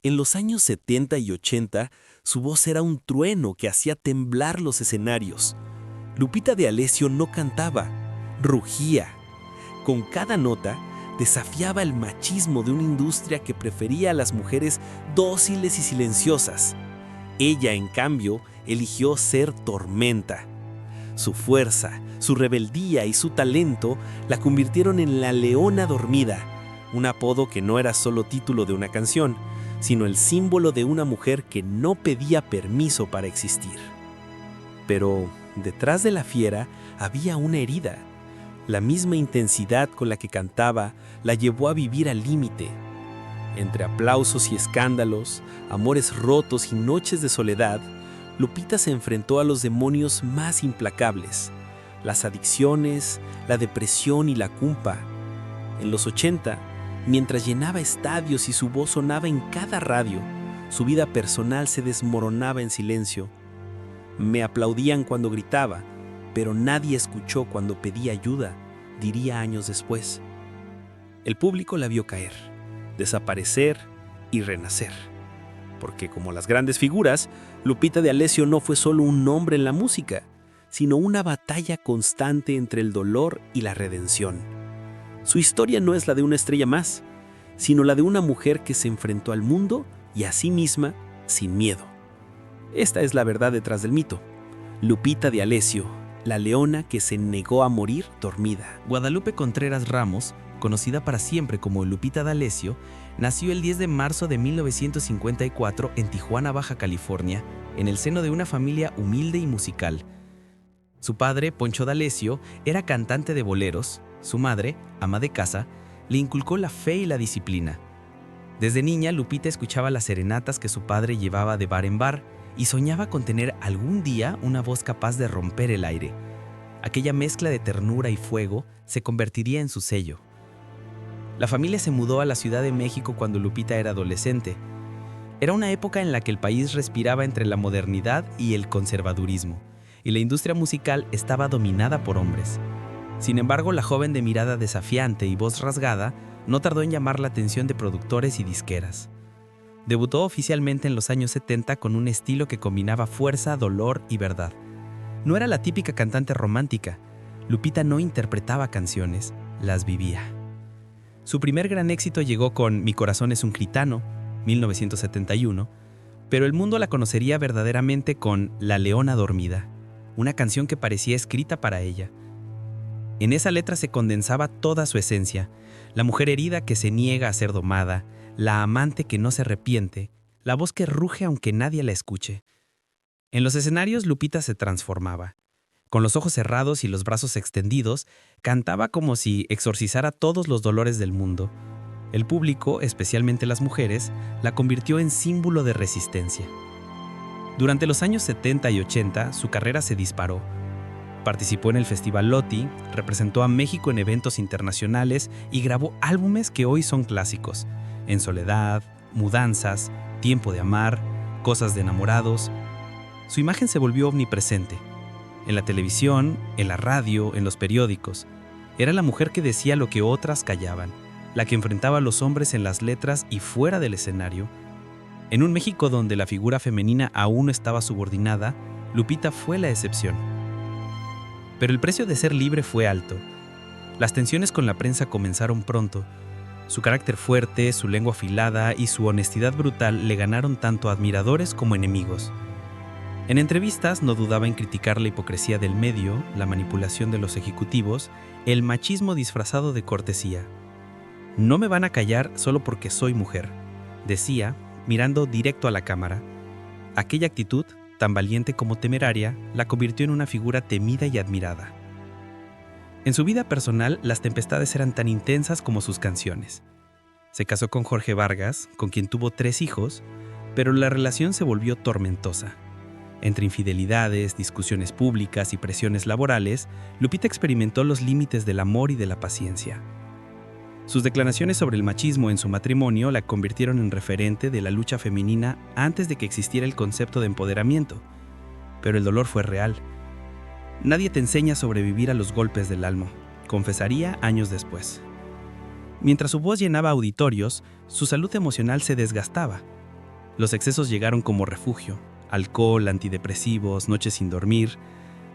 En los años 70 y 80, su voz era un trueno que hacía temblar los escenarios. Lupita D'Alessio no cantaba, rugía. Con cada nota, desafiaba el machismo de una industria que prefería a las mujeres dóciles y silenciosas. Ella, en cambio, eligió ser tormenta. Su fuerza, su rebeldía y su talento la convirtieron en la Leona Dormida, un apodo que no era solo título de una canción, sino el símbolo de una mujer que no pedía permiso para existir. Pero detrás de la fiera había una herida. La misma intensidad con la que cantaba la llevó a vivir al límite. Entre aplausos y escándalos, amores rotos y noches de soledad, Lupita se enfrentó a los demonios más implacables: las adicciones, la depresión y la culpa. En los 80, mientras llenaba estadios y su voz sonaba en cada radio, su vida personal se desmoronaba en silencio. Me aplaudían cuando gritaba, pero nadie escuchó cuando pedí ayuda, diría años después. El público la vio caer, desaparecer y renacer. Porque como las grandes figuras, Lupita D'Alessio no fue solo un nombre en la música, sino una batalla constante entre el dolor y la redención. Su historia no es la de una estrella más, sino la de una mujer que se enfrentó al mundo y a sí misma sin miedo. Esta es la verdad detrás del mito. Lupita D'Alessio, la leona que se negó a morir dormida. Guadalupe Contreras Ramos, conocida para siempre como Lupita D'Alessio, nació el 10 de marzo de 1954 en Tijuana, Baja California, en el seno de una familia humilde y musical. Su padre, Poncho D'Alessio, era cantante de boleros. Su madre, ama de casa, le inculcó la fe y la disciplina. Desde niña, Lupita escuchaba las serenatas que su padre llevaba de bar en bar y soñaba con tener algún día una voz capaz de romper el aire. Aquella mezcla de ternura y fuego se convertiría en su sello. La familia se mudó a la Ciudad de México cuando Lupita era adolescente. Era una época en la que el país respiraba entre la modernidad y el conservadurismo, y la industria musical estaba dominada por hombres. Sin embargo, la joven de mirada desafiante y voz rasgada no tardó en llamar la atención de productores y disqueras. Debutó oficialmente en los años 70 con un estilo que combinaba fuerza, dolor y verdad. No era la típica cantante romántica. Lupita no interpretaba canciones, las vivía. Su primer gran éxito llegó con Mi corazón es un gitano, 1971, pero el mundo la conocería verdaderamente con La Leona Dormida, una canción que parecía escrita para ella. En esa letra se condensaba toda su esencia: la mujer herida que se niega a ser domada, la amante que no se arrepiente, la voz que ruge aunque nadie la escuche. En los escenarios, Lupita se transformaba. Con los ojos cerrados y los brazos extendidos, cantaba como si exorcizara todos los dolores del mundo. El público, especialmente las mujeres, la convirtió en símbolo de resistencia. Durante los años 70 y 80, su carrera se disparó. Participó en el Festival Loti, representó a México en eventos internacionales y grabó álbumes que hoy son clásicos: En soledad, Mudanzas, Tiempo de amar, Cosas de enamorados. Su imagen se volvió omnipresente. En la televisión, en la radio, en los periódicos. Era la mujer que decía lo que otras callaban, la que enfrentaba a los hombres en las letras y fuera del escenario. En un México donde la figura femenina aún no estaba subordinada, Lupita fue la excepción. Pero el precio de ser libre fue alto. Las tensiones con la prensa comenzaron pronto. Su carácter fuerte, su lengua afilada y su honestidad brutal le ganaron tanto admiradores como enemigos. En entrevistas no dudaba en criticar la hipocresía del medio, la manipulación de los ejecutivos, el machismo disfrazado de cortesía. No me van a callar solo porque soy mujer, decía, mirando directo a la cámara. Aquella actitud, tan valiente como temeraria, la convirtió en una figura temida y admirada. En su vida personal, las tempestades eran tan intensas como sus canciones. Se casó con Jorge Vargas, con quien tuvo 3 hijos, pero la relación se volvió tormentosa. Entre infidelidades, discusiones públicas y presiones laborales, Lupita experimentó los límites del amor y de la paciencia. Sus declaraciones sobre el machismo en su matrimonio la convirtieron en referente de la lucha femenina antes de que existiera el concepto de empoderamiento. Pero el dolor fue real. Nadie te enseña a sobrevivir a los golpes del alma, confesaría años después. Mientras su voz llenaba auditorios, su salud emocional se desgastaba. Los excesos llegaron como refugio: alcohol, antidepresivos, noches sin dormir.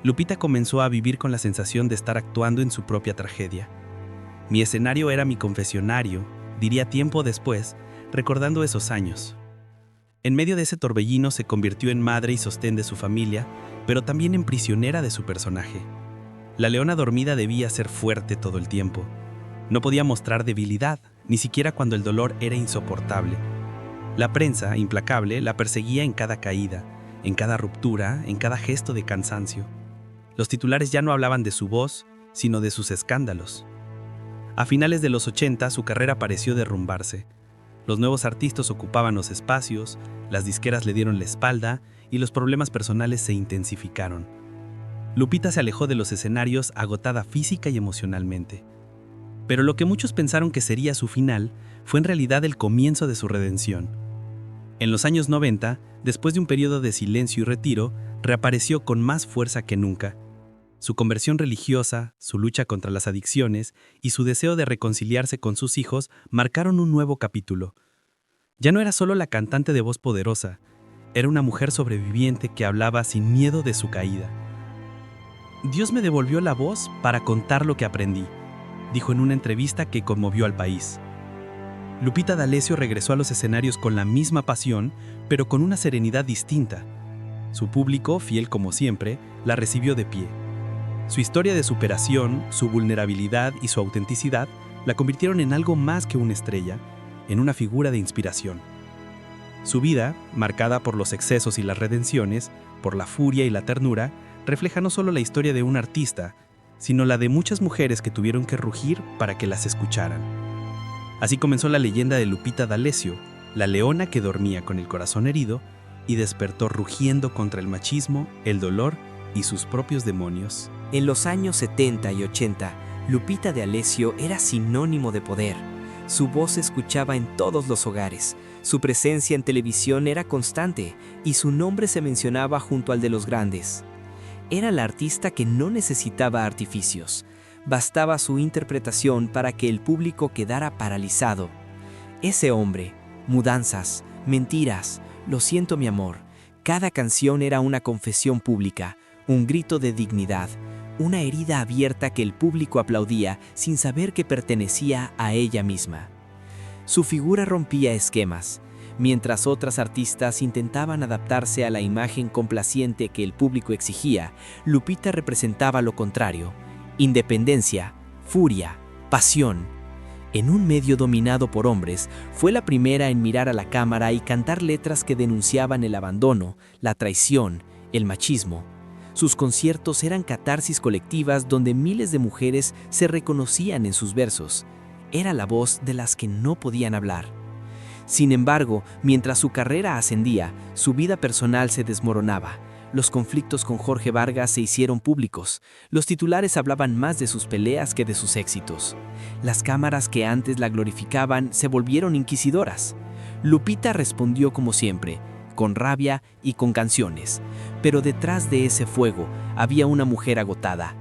Lupita comenzó a vivir con la sensación de estar actuando en su propia tragedia. Mi escenario era mi confesionario, diría tiempo después, recordando esos años. En medio de ese torbellino se convirtió en madre y sostén de su familia, pero también en prisionera de su personaje. La leona dormida debía ser fuerte todo el tiempo. No podía mostrar debilidad, ni siquiera cuando el dolor era insoportable. La prensa, implacable, la perseguía en cada caída, en cada ruptura, en cada gesto de cansancio. Los titulares ya no hablaban de su voz, sino de sus escándalos. A finales de los 80, su carrera pareció derrumbarse. Los nuevos artistas ocupaban los espacios, las disqueras le dieron la espalda y los problemas personales se intensificaron. Lupita se alejó de los escenarios agotada física y emocionalmente. Pero lo que muchos pensaron que sería su final fue en realidad el comienzo de su redención. En los años 90, después de un periodo de silencio y retiro, reapareció con más fuerza que nunca. Su conversión religiosa, su lucha contra las adicciones y su deseo de reconciliarse con sus hijos marcaron un nuevo capítulo. Ya no era solo la cantante de voz poderosa, era una mujer sobreviviente que hablaba sin miedo de su caída. Dios me devolvió la voz para contar lo que aprendí, dijo en una entrevista que conmovió al país. Lupita D'Alessio regresó a los escenarios con la misma pasión, pero con una serenidad distinta. Su público, fiel como siempre, la recibió de pie. Su historia de superación, su vulnerabilidad y su autenticidad la convirtieron en algo más que una estrella, en una figura de inspiración. Su vida, marcada por los excesos y las redenciones, por la furia y la ternura, refleja no solo la historia de un artista, sino la de muchas mujeres que tuvieron que rugir para que las escucharan. Así comenzó la leyenda de Lupita D'Alessio, la leona que dormía con el corazón herido y despertó rugiendo contra el machismo, el dolor y sus propios demonios. En los años 70 y 80, Lupita D'Alessio era sinónimo de poder. Su voz se escuchaba en todos los hogares, su presencia en televisión era constante y su nombre se mencionaba junto al de los grandes. Era la artista que no necesitaba artificios. Bastaba su interpretación para que el público quedara paralizado. Ese hombre, mudanzas, mentiras, lo siento mi amor. Cada canción era una confesión pública, un grito de dignidad, una herida abierta que el público aplaudía sin saber que pertenecía a ella misma. Su figura rompía esquemas. Mientras otras artistas intentaban adaptarse a la imagen complaciente que el público exigía, Lupita representaba lo contrario: independencia, furia, pasión. En un medio dominado por hombres, fue la primera en mirar a la cámara y cantar letras que denunciaban el abandono, la traición, el machismo. Sus conciertos eran catarsis colectivas donde miles de mujeres se reconocían en sus versos. Era la voz de las que no podían hablar. Sin embargo, mientras su carrera ascendía, su vida personal se desmoronaba. Los conflictos con Jorge Vargas se hicieron públicos. Los titulares hablaban más de sus peleas que de sus éxitos. Las cámaras que antes la glorificaban se volvieron inquisidoras. Lupita respondió como siempre, con rabia y con canciones. Pero detrás de ese fuego había una mujer agotada.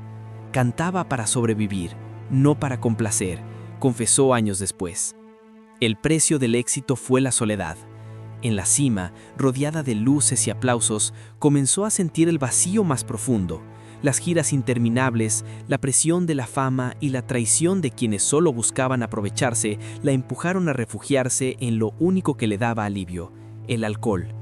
Cantaba para sobrevivir, no para complacer, confesó años después. El precio del éxito fue la soledad. En la cima, rodeada de luces y aplausos, comenzó a sentir el vacío más profundo. Las giras interminables, la presión de la fama y la traición de quienes solo buscaban aprovecharse la empujaron a refugiarse en lo único que le daba alivio: el alcohol.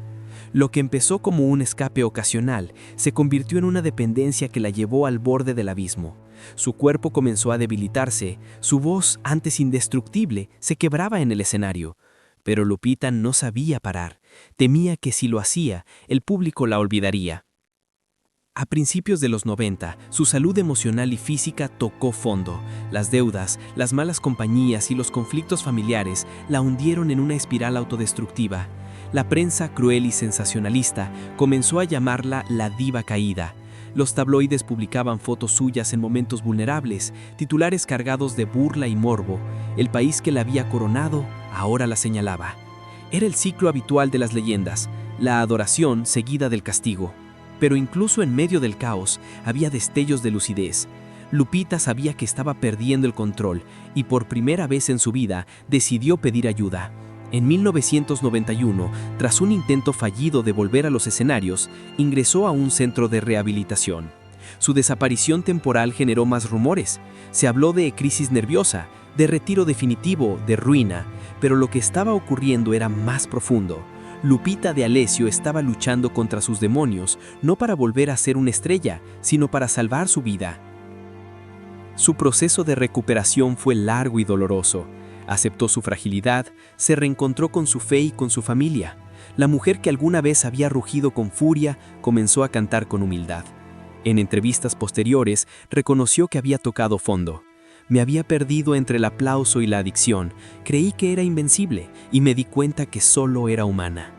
Lo que empezó como un escape ocasional se convirtió en una dependencia que la llevó al borde del abismo. Su cuerpo comenzó a debilitarse, su voz, antes indestructible, se quebraba en el escenario. Pero Lupita no sabía parar. Temía que si lo hacía, el público la olvidaría. A principios de los 90, su salud emocional y física tocó fondo. Las deudas, las malas compañías y los conflictos familiares la hundieron en una espiral autodestructiva. La prensa cruel y sensacionalista comenzó a llamarla la diva caída. Los tabloides publicaban fotos suyas en momentos vulnerables, titulares cargados de burla y morbo. El país que la había coronado ahora la señalaba. Era el ciclo habitual de las leyendas, la adoración seguida del castigo. Pero incluso en medio del caos había destellos de lucidez. Lupita sabía que estaba perdiendo el control y por primera vez en su vida decidió pedir ayuda. En 1991, tras un intento fallido de volver a los escenarios, ingresó a un centro de rehabilitación. Su desaparición temporal generó más rumores. Se habló de crisis nerviosa, de retiro definitivo, de ruina, pero lo que estaba ocurriendo era más profundo. Lupita D'Alessio estaba luchando contra sus demonios, no para volver a ser una estrella, sino para salvar su vida. Su proceso de recuperación fue largo y doloroso. Aceptó su fragilidad, se reencontró con su fe y con su familia. La mujer que alguna vez había rugido con furia comenzó a cantar con humildad. En entrevistas posteriores, reconoció que había tocado fondo. Me había perdido entre el aplauso y la adicción, creí que era invencible y me di cuenta que solo era humana.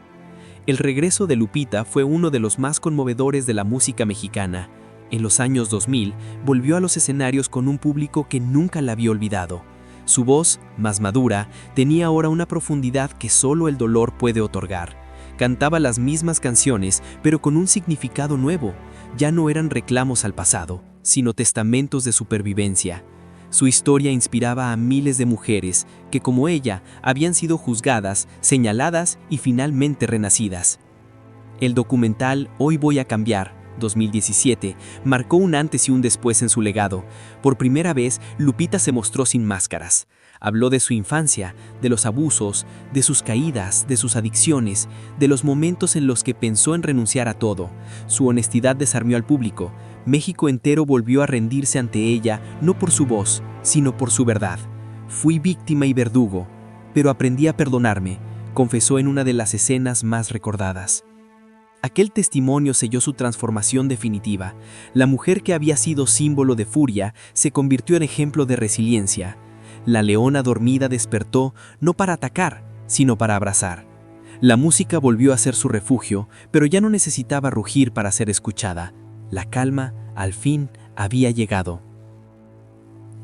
El regreso de Lupita fue uno de los más conmovedores de la música mexicana. En los años 2000, volvió a los escenarios con un público que nunca la había olvidado. Su voz, más madura, tenía ahora una profundidad que solo el dolor puede otorgar. Cantaba las mismas canciones, pero con un significado nuevo. Ya no eran reclamos al pasado, sino testamentos de supervivencia. Su historia inspiraba a miles de mujeres que, como ella, habían sido juzgadas, señaladas y finalmente renacidas. El documental Hoy Voy a Cambiar, 2017, marcó un antes y un después en su legado. Por primera vez, Lupita se mostró sin máscaras. Habló de su infancia, de los abusos, de sus caídas, de sus adicciones, de los momentos en los que pensó en renunciar a todo. Su honestidad desarmó al público. México entero volvió a rendirse ante ella, no por su voz, sino por su verdad. Fui víctima y verdugo, pero aprendí a perdonarme, confesó en una de las escenas más recordadas. Aquel testimonio selló su transformación definitiva. La mujer que había sido símbolo de furia se convirtió en ejemplo de resiliencia. La leona dormida despertó no para atacar, sino para abrazar. La música volvió a ser su refugio, pero ya no necesitaba rugir para ser escuchada. La calma, al fin, había llegado.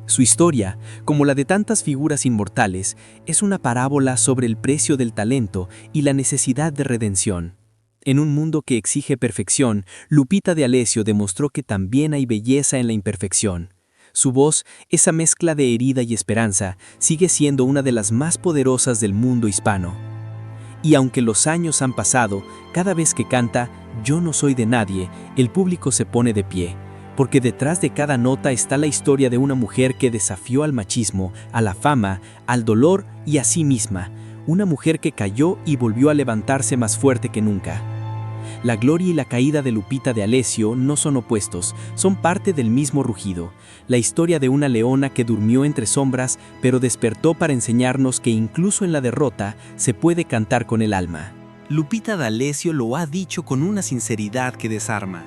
Su historia, como la de tantas figuras inmortales, es una parábola sobre el precio del talento y la necesidad de redención. En un mundo que exige perfección, Lupita D'Alessio demostró que también hay belleza en la imperfección. Su voz, esa mezcla de herida y esperanza, sigue siendo una de las más poderosas del mundo hispano. Y aunque los años han pasado, cada vez que canta Yo no soy de nadie, el público se pone de pie, porque detrás de cada nota está la historia de una mujer que desafió al machismo, a la fama, al dolor y a sí misma. Una mujer que cayó y volvió a levantarse más fuerte que nunca. La gloria y la caída de Lupita D'Alessio no son opuestos, son parte del mismo rugido. La historia de una leona que durmió entre sombras, pero despertó para enseñarnos que incluso en la derrota se puede cantar con el alma. Lupita D'Alessio lo ha dicho con una sinceridad que desarma.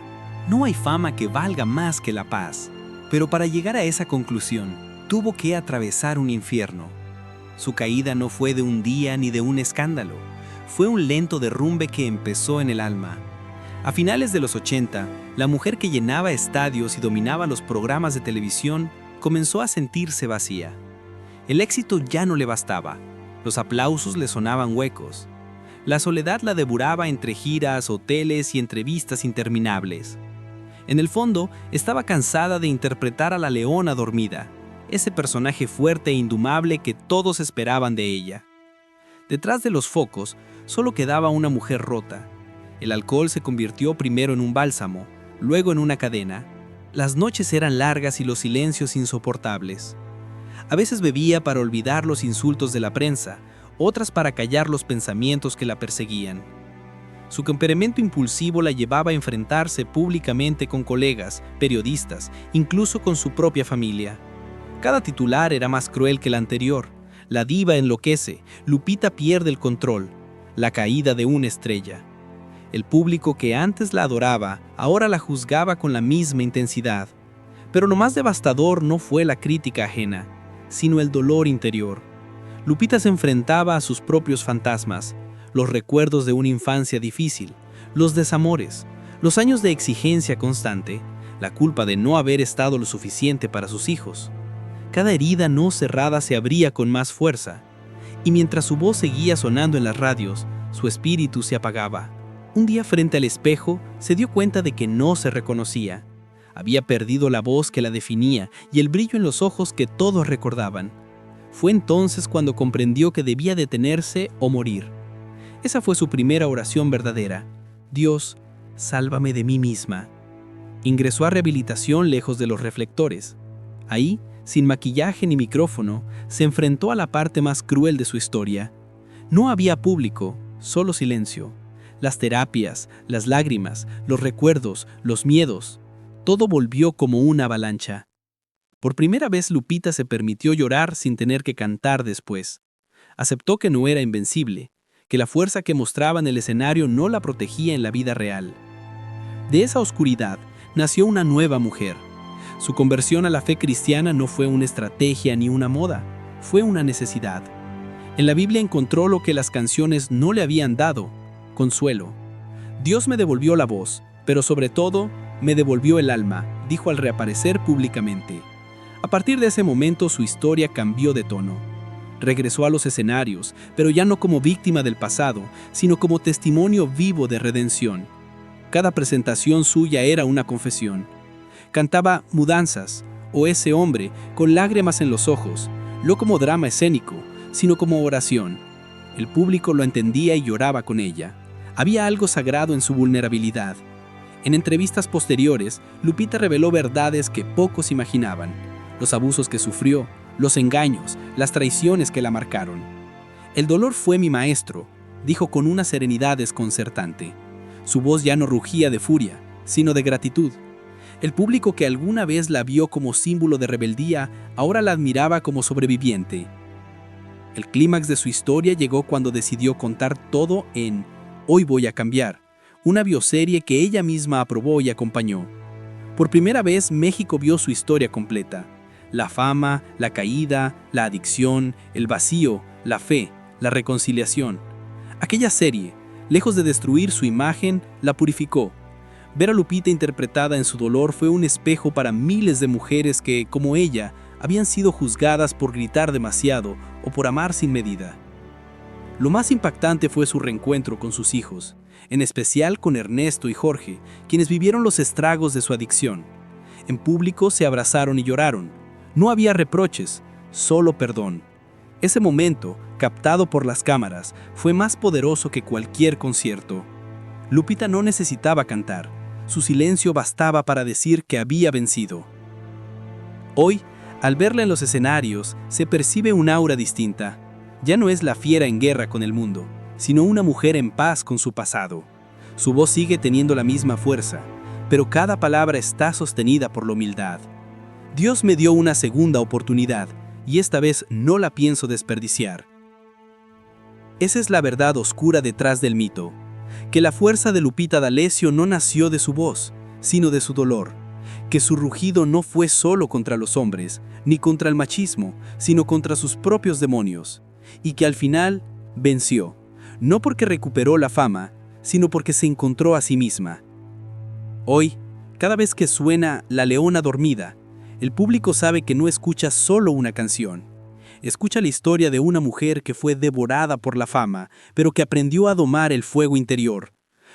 No hay fama que valga más que la paz. Pero para llegar a esa conclusión, tuvo que atravesar un infierno. Su caída no fue de un día ni de un escándalo. Fue un lento derrumbe que empezó en el alma. A finales de los 80, la mujer que llenaba estadios y dominaba los programas de televisión comenzó a sentirse vacía. El éxito ya no le bastaba. Los aplausos le sonaban huecos. La soledad la devoraba entre giras, hoteles y entrevistas interminables. En el fondo, estaba cansada de interpretar a la leona dormida, ese personaje fuerte e indomable que todos esperaban de ella. Detrás de los focos, solo quedaba una mujer rota. El alcohol se convirtió primero en un bálsamo, luego en una cadena. Las noches eran largas y los silencios insoportables. A veces bebía para olvidar los insultos de la prensa, otras para callar los pensamientos que la perseguían. Su temperamento impulsivo la llevaba a enfrentarse públicamente con colegas, periodistas, incluso con su propia familia. Cada titular era más cruel que el anterior. La diva enloquece, Lupita pierde el control, la caída de una estrella. El público que antes la adoraba, ahora la juzgaba con la misma intensidad. Pero lo más devastador no fue la crítica ajena, sino el dolor interior. Lupita se enfrentaba a sus propios fantasmas, los recuerdos de una infancia difícil, los desamores, los años de exigencia constante, la culpa de no haber estado lo suficiente para sus hijos. Cada herida no cerrada se abría con más fuerza, y mientras su voz seguía sonando en las radios, su espíritu se apagaba. Un día frente al espejo, se dio cuenta de que no se reconocía. Había perdido la voz que la definía y el brillo en los ojos que todos recordaban. Fue entonces cuando comprendió que debía detenerse o morir. Esa fue su primera oración verdadera. Dios, sálvame de mí misma. Ingresó a rehabilitación lejos de los reflectores. Ahí, sin maquillaje ni micrófono, se enfrentó a la parte más cruel de su historia. No había público, solo silencio. Las terapias, las lágrimas, los recuerdos, los miedos, todo volvió como una avalancha. Por primera vez Lupita se permitió llorar sin tener que cantar después. Aceptó que no era invencible, que la fuerza que mostraba en el escenario no la protegía en la vida real. De esa oscuridad nació una nueva mujer. Su conversión a la fe cristiana no fue una estrategia ni una moda, fue una necesidad. En la Biblia encontró lo que las canciones no le habían dado: consuelo. Dios me devolvió la voz, pero sobre todo, me devolvió el alma, dijo al reaparecer públicamente. A partir de ese momento su historia cambió de tono. Regresó a los escenarios, pero ya no como víctima del pasado, sino como testimonio vivo de redención. Cada presentación suya era una confesión. Cantaba Mudanzas, o Ese hombre, con lágrimas en los ojos, no como drama escénico, sino como oración. El público lo entendía y lloraba con ella. Había algo sagrado en su vulnerabilidad. En entrevistas posteriores, Lupita reveló verdades que pocos imaginaban: los abusos que sufrió, los engaños, las traiciones que la marcaron. El dolor fue mi maestro, dijo con una serenidad desconcertante. Su voz ya no rugía de furia, sino de gratitud. El público que alguna vez la vio como símbolo de rebeldía, ahora la admiraba como sobreviviente. El clímax de su historia llegó cuando decidió contar todo en Hoy voy a cambiar, una bioserie que ella misma aprobó y acompañó. Por primera vez México vio su historia completa: la fama, la caída, la adicción, el vacío, la fe, la reconciliación. Aquella serie, lejos de destruir su imagen, la purificó. Ver a Lupita interpretada en su dolor fue un espejo para miles de mujeres que, como ella, habían sido juzgadas por gritar demasiado o por amar sin medida. Lo más impactante fue su reencuentro con sus hijos, en especial con Ernesto y Jorge, quienes vivieron los estragos de su adicción. En público se abrazaron y lloraron. No había reproches, solo perdón. Ese momento, captado por las cámaras, fue más poderoso que cualquier concierto. Lupita no necesitaba cantar. Su silencio bastaba para decir que había vencido. Hoy, al verla en los escenarios, se percibe un aura distinta. Ya no es la fiera en guerra con el mundo, sino una mujer en paz con su pasado. Su voz sigue teniendo la misma fuerza, pero cada palabra está sostenida por la humildad. Dios me dio una segunda oportunidad, y esta vez no la pienso desperdiciar. Esa es la verdad oscura detrás del mito, que la fuerza de Lupita D'Alessio no nació de su voz, sino de su dolor, que su rugido no fue solo contra los hombres, ni contra el machismo, sino contra sus propios demonios, y que al final venció, no porque recuperó la fama, sino porque se encontró a sí misma. Hoy, cada vez que suena La Leona Dormida, el público sabe que no escucha solo una canción. Escucha la historia de una mujer que fue devorada por la fama, pero que aprendió a domar el fuego interior.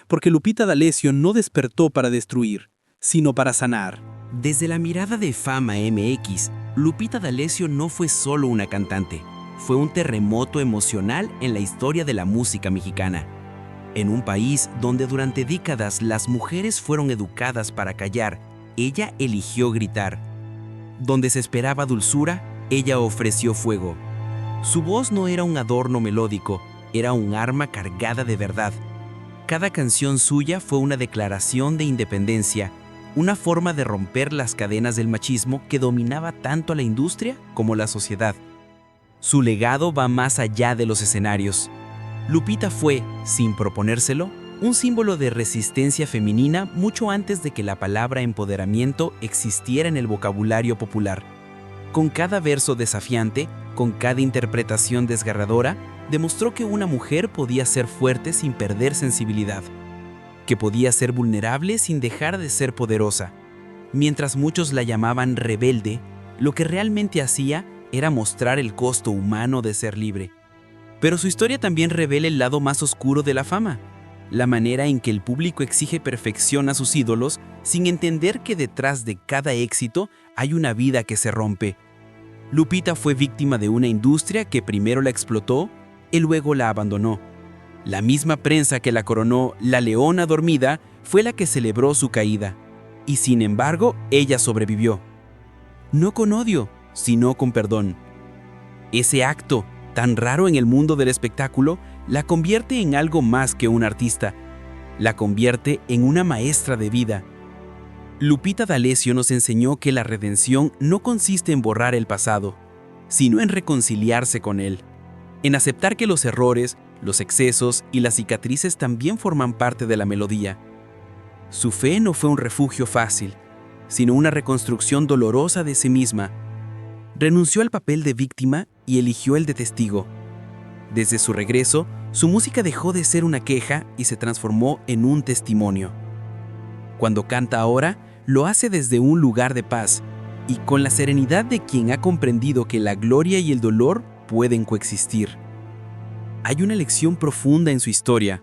Porque Lupita D'Alessio no despertó para destruir, sino para sanar. Desde la mirada de Fama MX, Lupita D'Alessio no fue solo una cantante, fue un terremoto emocional en la historia de la música mexicana. En un país donde durante décadas las mujeres fueron educadas para callar, ella eligió gritar. Donde se esperaba dulzura, ella ofreció fuego. Su voz no era un adorno melódico, era un arma cargada de verdad. Cada canción suya fue una declaración de independencia, una forma de romper las cadenas del machismo que dominaba tanto a la industria como la sociedad. Su legado va más allá de los escenarios. Lupita fue, sin proponérselo, un símbolo de resistencia femenina mucho antes de que la palabra empoderamiento existiera en el vocabulario popular. Con cada verso desafiante, con cada interpretación desgarradora, demostró que una mujer podía ser fuerte sin perder sensibilidad, que podía ser vulnerable sin dejar de ser poderosa. Mientras muchos la llamaban rebelde, lo que realmente hacía era mostrar el costo humano de ser libre. Pero su historia también revela el lado más oscuro de la fama, la manera en que el público exige perfección a sus ídolos sin entender que detrás de cada éxito hay una vida que se rompe. Lupita fue víctima de una industria que primero la explotó y luego la abandonó. La misma prensa que la coronó la leona dormida fue la que celebró su caída, y sin embargo, ella sobrevivió. No con odio, sino con perdón. Ese acto, tan raro en el mundo del espectáculo, la convierte en algo más que un artista. La convierte en una maestra de vida. Lupita D'Alessio nos enseñó que la redención no consiste en borrar el pasado, sino en reconciliarse con él, en aceptar que los errores, los excesos y las cicatrices también forman parte de la melodía. Su fe no fue un refugio fácil, sino una reconstrucción dolorosa de sí misma. Renunció al papel de víctima y eligió el de testigo. Desde su regreso, su música dejó de ser una queja y se transformó en un testimonio. Cuando canta ahora, lo hace desde un lugar de paz y con la serenidad de quien ha comprendido que la gloria y el dolor pueden coexistir. Hay una lección profunda en su historia.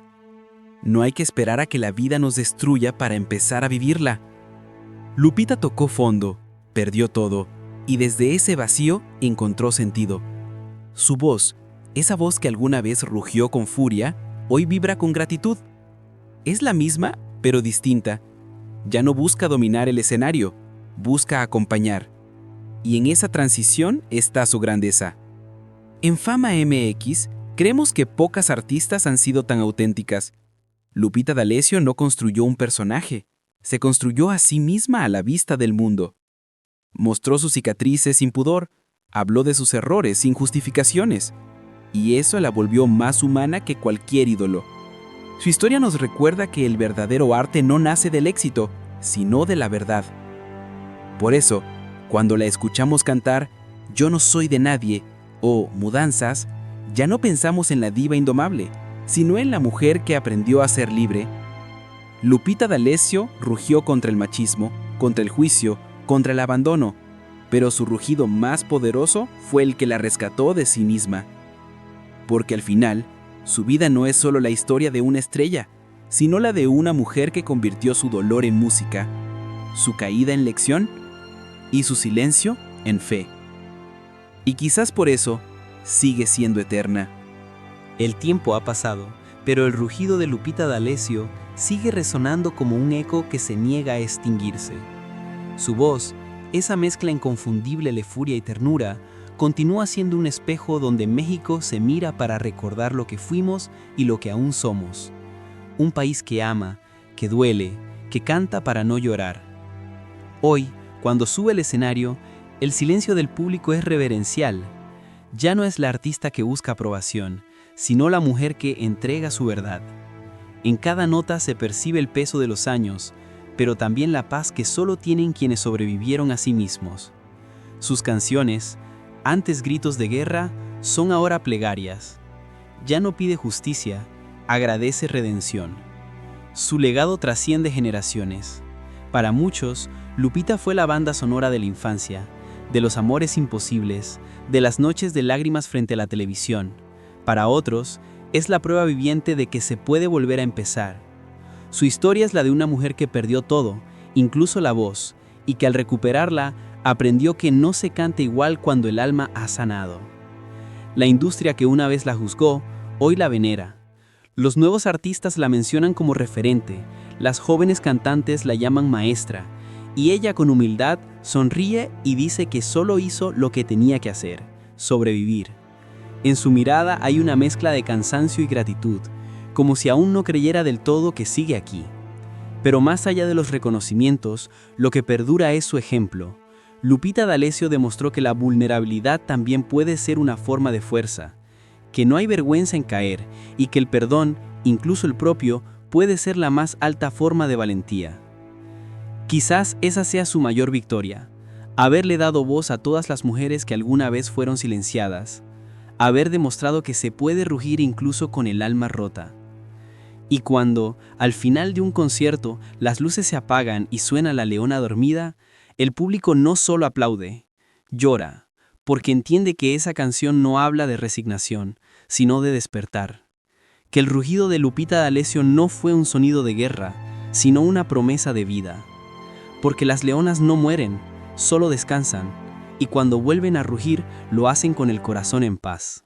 No hay que esperar a que la vida nos destruya para empezar a vivirla. Lupita tocó fondo, perdió todo, y desde ese vacío encontró sentido. Su voz, esa voz que alguna vez rugió con furia, hoy vibra con gratitud. Es la misma, pero distinta. Ya no busca dominar el escenario, busca acompañar. Y en esa transición está su grandeza. En Fama MX, creemos que pocas artistas han sido tan auténticas. Lupita D'Alessio no construyó un personaje, se construyó a sí misma a la vista del mundo. Mostró sus cicatrices sin pudor, habló de sus errores sin justificaciones, y eso la volvió más humana que cualquier ídolo. Su historia nos recuerda que el verdadero arte no nace del éxito, sino de la verdad. Por eso, cuando la escuchamos cantar Yo no soy de nadie o Mudanzas, ya no pensamos en la diva indomable, sino en la mujer que aprendió a ser libre. Lupita D'Alessio rugió contra el machismo, contra el juicio, contra el abandono, pero su rugido más poderoso fue el que la rescató de sí misma. Porque al final, su vida no es solo la historia de una estrella, sino la de una mujer que convirtió su dolor en música, su caída en lección y su silencio en fe. Y quizás por eso sigue siendo eterna. El tiempo ha pasado, pero el rugido de Lupita D'Alessio sigue resonando como un eco que se niega a extinguirse. Su voz, esa mezcla inconfundible de furia y ternura, continúa siendo un espejo donde México se mira para recordar lo que fuimos y lo que aún somos. Un país que ama, que duele, que canta para no llorar. Hoy, cuando sube al escenario, el silencio del público es reverencial. Ya no es la artista que busca aprobación, sino la mujer que entrega su verdad. En cada nota se percibe el peso de los años, pero también la paz que solo tienen quienes sobrevivieron a sí mismos. Sus canciones, antes gritos de guerra, son ahora plegarias. Ya no pide justicia, agradece redención. Su legado trasciende generaciones. Para muchos, Lupita fue la banda sonora de la infancia, de los amores imposibles, de las noches de lágrimas frente a la televisión. Para otros, es la prueba viviente de que se puede volver a empezar. Su historia es la de una mujer que perdió todo, incluso la voz, y que al recuperarla, aprendió que no se canta igual cuando el alma ha sanado. La industria que una vez la juzgó, hoy la venera. Los nuevos artistas la mencionan como referente, las jóvenes cantantes la llaman maestra, y ella con humildad sonríe y dice que solo hizo lo que tenía que hacer, sobrevivir. En su mirada hay una mezcla de cansancio y gratitud, como si aún no creyera del todo que sigue aquí. Pero más allá de los reconocimientos, lo que perdura es su ejemplo. Lupita D'Alessio demostró que la vulnerabilidad también puede ser una forma de fuerza, que no hay vergüenza en caer y que el perdón, incluso el propio, puede ser la más alta forma de valentía. Quizás esa sea su mayor victoria, haberle dado voz a todas las mujeres que alguna vez fueron silenciadas, haber demostrado que se puede rugir incluso con el alma rota. Y cuando, al final de un concierto, las luces se apagan y suena La Leona Dormida, el público no solo aplaude, llora, porque entiende que esa canción no habla de resignación, sino de despertar. Que el rugido de Lupita D'Alessio no fue un sonido de guerra, sino una promesa de vida. Porque las leonas no mueren, solo descansan, y cuando vuelven a rugir, lo hacen con el corazón en paz.